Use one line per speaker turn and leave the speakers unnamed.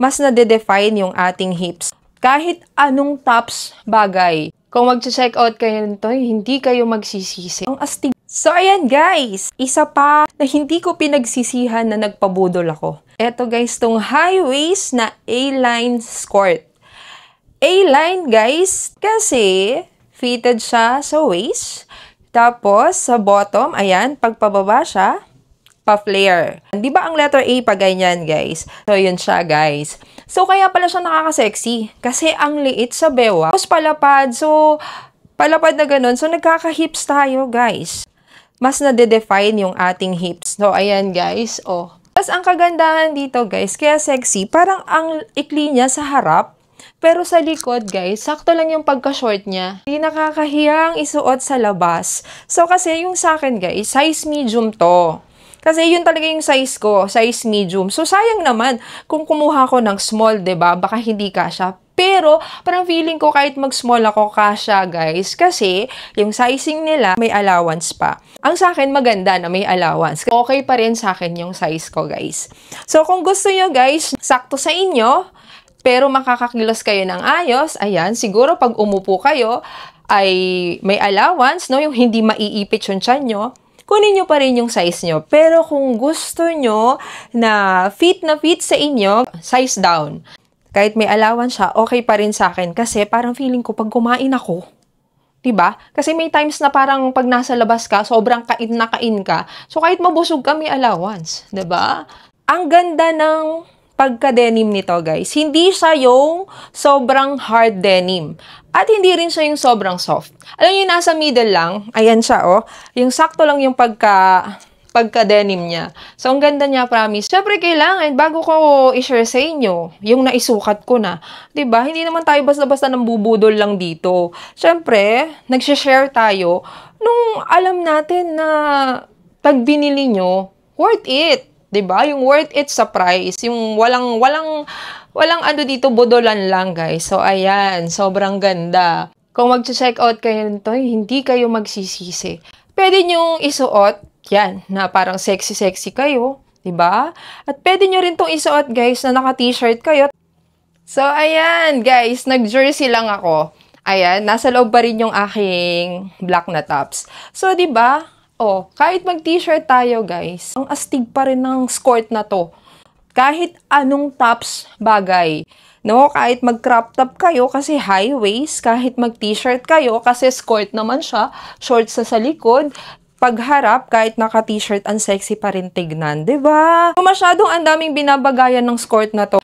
mas nade-define yung ating hips. Kahit anong tops bagay. Kung mag-check out kayo nito, hindi kayo magsisisi. Ang astig. So, ayan guys. Isa pa na hindi ko pinagsisihan na nagpabudol ako. Eto guys, tong high waist na A-line skirt. A-line guys, kasi fitted siya sa waist. Tapos, sa bottom, ayan, pagpababa siya, pa-flare. Di ba ang letter A pa ganyan, guys? So, yun siya, guys. So, kaya pala siya nakaka-sexy. Kasi ang liit sa bewa. Tapos, palapad. So, palapad na ganun. So, nagkaka-hips tayo, guys. Mas nade-define yung ating hips. So, ayan, guys. Oh. Tapos, ang kagandahan dito, guys, kaya sexy, parang ang ikli niya sa harap. Pero sa likod, guys, sakto lang yung pagka-short niya. Hindi nakakahiyang isuot sa labas. So, kasi yung sa akin, guys, size medium to. Kasi yun talaga yung size ko, size medium. So, sayang naman kung kumuha ko ng small, 'di ba? Baka hindi kasya. Pero, parang feeling ko kahit mag-small ako, kasya, guys. Kasi, yung sizing nila, may allowance pa. Ang sa akin, maganda na may allowance. Okay pa rin sa akin yung size ko, guys. So, kung gusto nyo, guys, sakto sa inyo, pero makakakilos kayo ng ayos, ayan, siguro pag umupo kayo, ay may allowance, no? Yung hindi maiipit yung tiyan nyo, kunin nyo pa rin yung size nyo. Pero kung gusto nyo na fit sa inyo, size down. Kahit may allowance siya, okay pa rin sa akin. Kasi parang feeling ko, pag kumain ako, diba? Kasi may times na parang pag nasa labas ka, sobrang kain na kain ka. So kahit mabusog ka, may allowance. Diba? Ang ganda ng pagka-denim nito, guys. Hindi siya yung sobrang hard denim. At hindi rin siya yung sobrang soft. Alam niyo, nasa middle lang. Ayan siya, oh. Yung sakto lang yung pagka-denim niya. So, ang ganda niya, promise. Siyempre, kailangan, bago ko i-share sa inyo, yung naisukat ko na. Diba? Hindi naman tayo basta-basta nambubudol lang dito. Siyempre, nag-share tayo nung alam natin na pag binili nyo, worth it. 'Di ba? Yung worth it sa price, yung walang ano dito, bodolan lang, guys. So ayan, sobrang ganda. Kung mag-check out kayo nito, hindi kayo magsisisi. Pwede niyo isuot, yan, na parang sexy kayo, 'di ba? At pwede niyo rin tong isuot, guys, na naka-t-shirt kayo. So ayan, guys, nag-jersey lang ako. Ayan, nasa loob pa rin yung aking black na tops. So 'di ba? Oh, kahit mag-t-shirt tayo, guys, ang astig pa rin ng skirt na to. Kahit anong tops bagay. No, kahit mag-crop top kayo kasi high waist, kahit mag-t-shirt kayo kasi skirt naman siya, short sa likod, pagharap, kahit naka-t-shirt, ang sexy pa rin tignan, 'di ba? So, masyadong ang daming binabagayan ng skirt na to.